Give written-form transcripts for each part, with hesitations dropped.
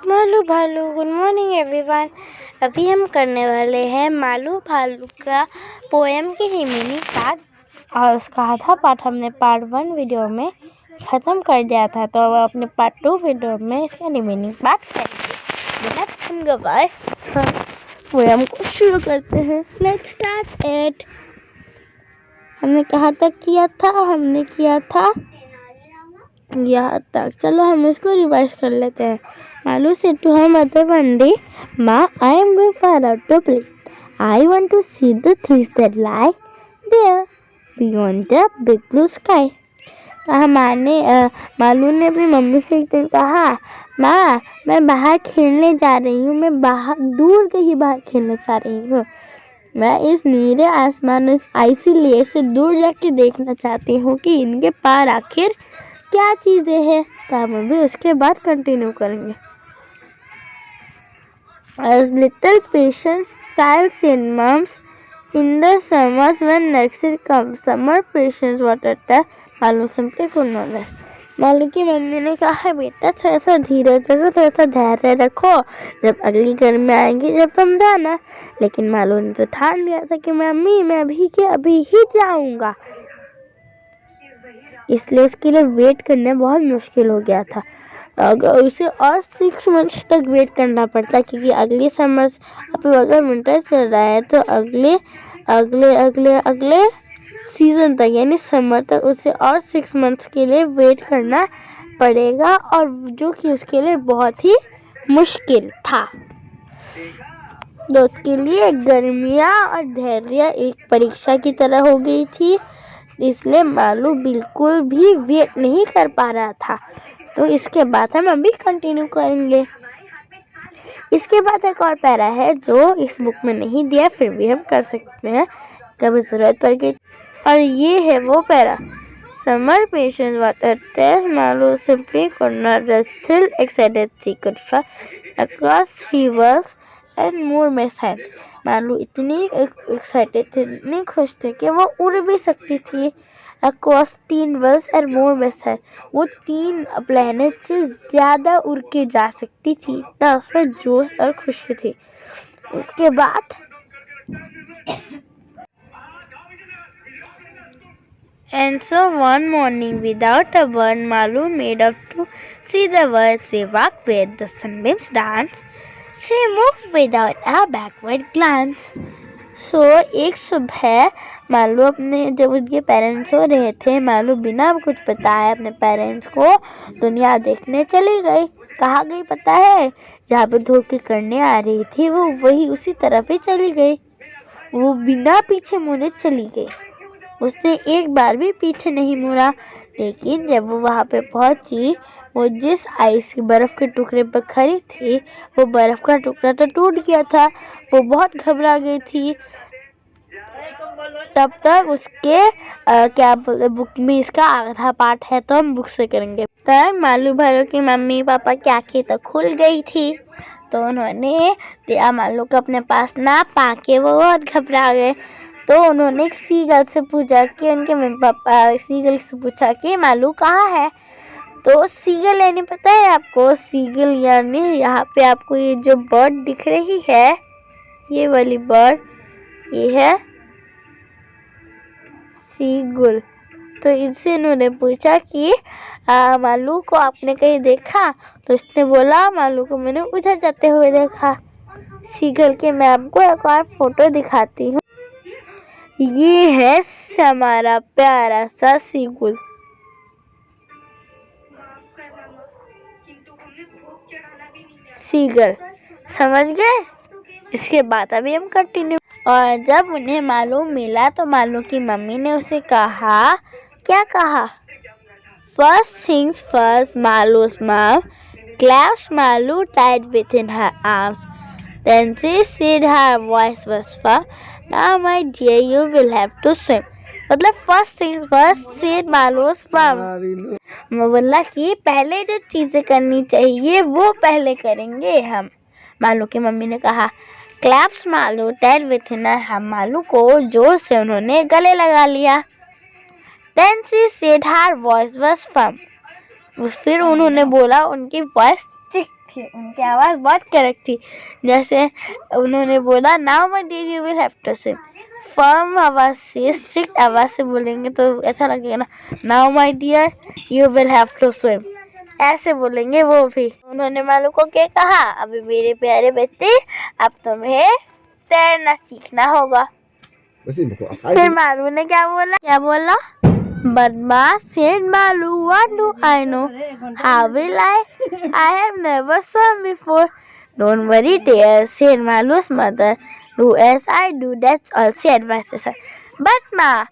मालू भालू। Good morning everyone. अभी हम करने वाले हैं मालू भालू का पोएम की मीनिंग पार्ट, और उसका आधा पार्ट हमने पार्ट 1 वीडियो में ख़त्म कर दिया था, तो अब अपने पार्ट 2 वीडियो में इसका मीनिंग पार्ट करेंगे। बिना टाइम गवाए हम पोएम को शुरू करते हैं। Let's start it. हमने कहाँ तक किया था? यहाँ तक। चलो हम इसको रिवाइज कर लेते हैं। Malu said to her mother one day, "Ma, I am going far out to play. I want to see the things that lie there beyond the big blue sky." Malu ने अपनी मम्मी से एक दिन कहा, माँ मैं बाहर खेलने जा रही हूँ, मैं बाहर दूर कहीं बाहर खेलने जा रही हूँ। मैं इस नीले आसमान, इस आइसी लेयर से दूर जाके देखना चाहती हूँ कि इनके पार आखिर क्या चीज़ें हैं। तो हम अभी उसके बाद कंटिन्यू करेंगे। As little patient child in mums in the summers when next year comes, summer patience what a time. Malu simply could not rest. Malu की मम्मी ने कहा, बेटा थोड़ा सा धीरज रखो, थोड़ा सा धैर्य रखो, जब अगली गर्मी आएंगी जब तुम जाना। लेकिन मालू ने तो ठान लिया था कि मम्मी मैं अभी ही जाऊंगा, इसलिए उसके लिए वेट करना बहुत मुश्किल हो गया था। अगर उसे और 6 मंथ्स तक वेट करना पड़ता, क्योंकि अगली समर्स अब अगर विंटर चल रहा है तो अगले सीजन तक यानी समर तक उसे और 6 मंथ्स के लिए वेट करना पड़ेगा, और जो कि उसके लिए बहुत ही मुश्किल था। तो उसके लिए गर्मियाँ और धैर्य एक परीक्षा की तरह हो गई थी, इसलिए मालू बिल्कुल भी वेट नहीं कर पा रहा था। तो इसके बाद हम अभी कंटिन्यू करेंगे। इसके बाद एक और पैरा है जो इस बुक में नहीं दिया, फिर भी हम कर सकते हैं कभी ज़रूरत पड़ गई, और ये है वो para. Summer patience water test Malu simply could not rest, still excited she could fly across rivers and more seaside. Malu इतनी एक्साइटेड थे, इतनी खुश थे कि वो उड़ भी सकती थी। अक्रॉस 3 वर्ल्ड्स एंड मोर मेसाइड, वो 3 प्लेनेट से ज़्यादा उड़ के जा सकती थी, इतना उसमें जोश और खुशी थी। इसके बाद And so one morning, without a word, Malu made up to see the world. She walked where the sunbeams dance. She moved without a backward glance. So एक सुबह मालू अपने जब उसके पेरेंट्स सो रहे थे, मालू बिना कुछ बताए अपने पेरेंट्स को दुनिया देखने चली गई। कहाँ गई पता है? जहाँ पे धोखे करने आ रही थी वो वही उसी तरफ ही चली गई। वो बिना पीछे मुड़े चली गई, उसने एक बार भी पीछे नहीं मुड़ा। लेकिन जब वो वहाँ पे पहुँची, वो जिस आइस बर्फ़ के टुकड़े पर खड़ी थी, वो बर्फ़ का टुकड़ा तो टूट गया था। वो बहुत घबरा गई थी। तब तक उसके क्या बोलते बुक में इसका आधा पार्ट है, तो हम बुक से करेंगे। तब मालू भालू की मम्मी पापा की आँखें तो खुल गई थी, तो उन्होंने दिया मालू को अपने पास ना पाके वो बहुत घबरा गए। तो उन्होंने सीगल से पूछा कि उनके मम्मी पापा सीगल से पूछा कि मालू कहाँ है। तो सीगल यानी पता है आपको? सीगल यानी यहाँ पे आपको ये जो बर्ड दिख रही है, ये वाली बर्ड, ये है सीगल। तो इससे इन्होंने पूछा कि मालू को आपने कहीं देखा? तो इसने बोला, मालू को मैंने उधर जाते हुए देखा। सीगल के मैं आपको एक और फोटो दिखाती हूँ। ये है हमारा प्यारा सा सीगल। सीगल समझ गए? इसके बाद अभी हम कंटिन्यू। और जब उन्हें मालू मिला तो मालू की मम्मी ने उसे कहा, क्या कहा? First things first, Malu's mom clasped Malu tight within her arms. Then she said, her voice was firm, "Now my dear, you will have to swim." मतलब first things first said मालू's mom। मैं बोला कि पहले जो चीज़ें करनी चाहिए वो पहले करेंगे हम। मालू की मम्मी ने कहा। क्लैप्स मालू टाइट विथिन हर, हम मालू को जोर से उन्होंने गले लगा लिया। Then she said her voice was firm, फिर उन्होंने बोला, उनकी वॉइस थिक थी, उनकी आवाज़ बहुत कड़क थी। जैसे उन्होंने बोला now my dear you will have to swim. Firm आवाज़ से, स्ट्रिक्ट आवाज़ से बोलेंगे तो ऐसा लगेगा ना, now my dear you will have to swim, ऐसे बोलेंगे वो भी। उन्होंने मालू को क्या कहा, अभी मेरे प्यारे बच्चे अब तुम्हें तैरना सीखना होगा। फिर मालू ने क्या बोला? बदमाश said Malu, what do I know? How will I? I have never swum before. Don't worry dear, said Malu's mother. Do as I do, that's all, she advises her. But Ma,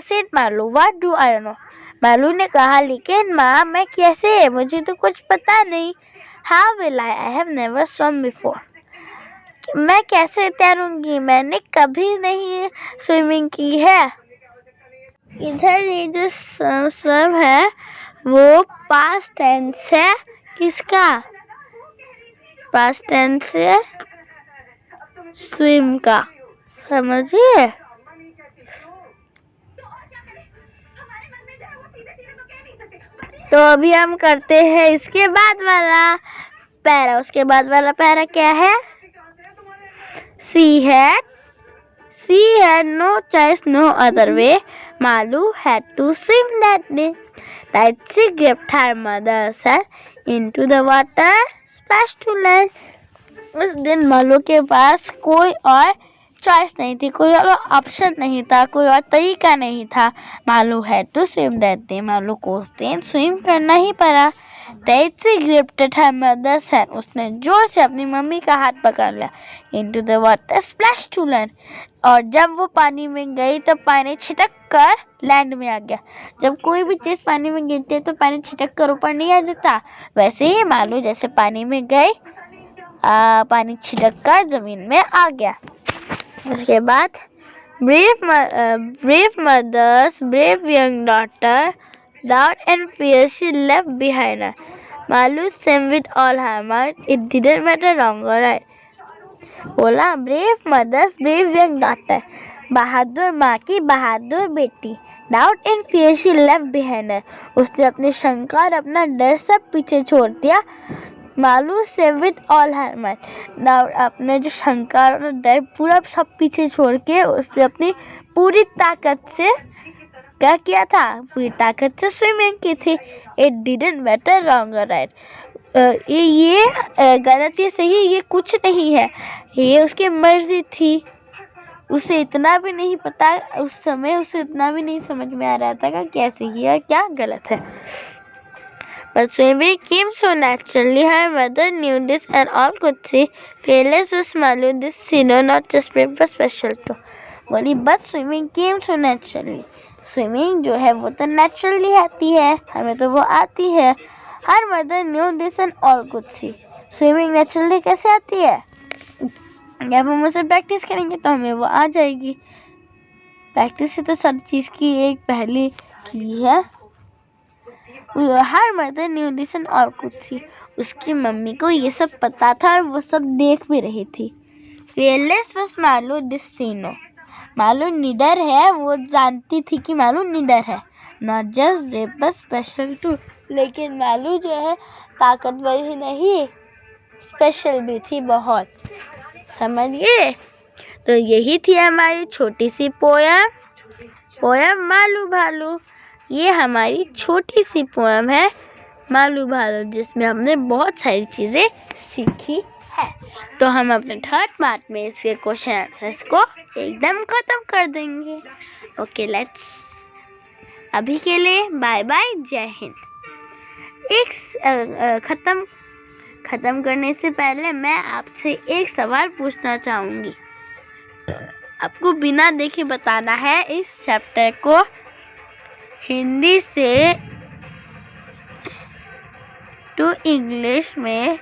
said Malu, what do I know? Malu ने कहा, लेकिन माँ मैं कैसे, मुझे तो कुछ पता नहीं। How will I? I have never swum before. मैं कैसे तैरूंगी, मैंने कभी नहीं स्विमिंग की है। इधर ये जो स्विम है वो पास्ट टेंस है, किसका? पास्ट टेंस है स्विम का, समझिए। तो अभी हम करते हैं इसके बाद वाला पैरा। उसके बाद वाला पैरा क्या है? She had no choice, no other way. Malu had to swim that day. That she gripped her mother's hand into the water, splashed to land. उस दिन मालू के पास कोई और चॉइस नहीं थी, कोई और ऑप्शन नहीं था, कोई और तरीका नहीं था। Malu had to swim that day, Malu को उस दिन स्विम करना ही पड़ा। Daisy gripped her mother's hand, उसने जोर से अपनी मम्मी का हाथ पकड़ लिया। Into the water, splash to land, और जब वो पानी में गई तो पानी छिटक कर लैंड में आ गया। जब कोई भी चीज़ पानी में गिरती है तो पानी छिटक कर ऊपर नहीं आ जाता, वैसे ही मालू जैसे पानी में गई, पानी छिटक कर जमीन में आ गया। उसके बाद brave mother's brave young daughter, doubt and fear she left behind her. Malu swam with all her might, it didn't matter wrong or right. बोला brave mother's brave young daughter, बहादुर माँ की बहादुर बेटी। Doubt and fear she left behind her, उसने अपनी शंका और अपना डर सब पीछे छोड़ दिया। Malu swam with all her might, अपने जो शंका और डर पूरा सब पीछे छोड़ के उसने अपनी पूरी ताकत से क्या किया था? पूरी ताकत से स्विमिंग की थी। It didn't matter wrong or right. ये गलत या सही ये कुछ नहीं है, ये उसकी मर्जी थी। उसे इतना भी नहीं पता, उस समय उसे इतना भी नहीं समझ में आ रहा था कि क्या सही है और क्या गलत है। But swimming came so naturally, her mother knew this and all could see. Fearless was Malu, this scene not just brave but special too. बोली but swimming came so naturally. Swimming जो है वो तो नेचुरली आती है, हमें तो वो आती है। Her mother new this and all could see, swimming naturally कैसे आती है? जब हम उसे प्रैक्टिस करेंगे तो हमें वो आ जाएगी। प्रैक्टिस से तो सब चीज़ की एक पहली की है। Her mother new this and all could see, उसकी मम्मी को ये सब पता था और वो सब देख भी रही थी। fearless was Malu, this she know. Malu निडर है, वो जानती थी कि मालू निडर है। Not just brave but special too, लेकिन मालू जो है ताकतवर ही नहीं, स्पेशल भी थी बहुत, समझ गए? तो यही थी हमारी छोटी सी पोयम मालू भालू। ये हमारी छोटी सी पोयम है मालू भालू, जिसमें हमने बहुत सारी चीज़ें सीखी है। तो हम अपने थर्ड पार्ट में इसके क्वेश्चन आंसर्स को एकदम खत्म कर देंगे। ओके लेट्स, अभी के लिए बाय बाय, जय हिंद। एक खत्म करने से पहले मैं आपसे एक सवाल पूछना चाहूँगी। आपको बिना देखे बताना है इस चैप्टर को हिंदी से टू इंग्लिश में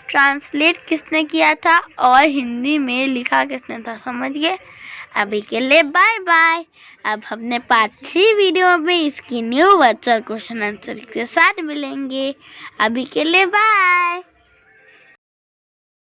ट्रांसलेट किसने किया था और हिंदी में लिखा किसने था, समझ गए? अभी के लिए बाय बाय। अब हमने पार्ट 3 वीडियो में इसकी न्यू वर्चुअल क्वेश्चन आंसर के साथ मिलेंगे। अभी के लिए बाय।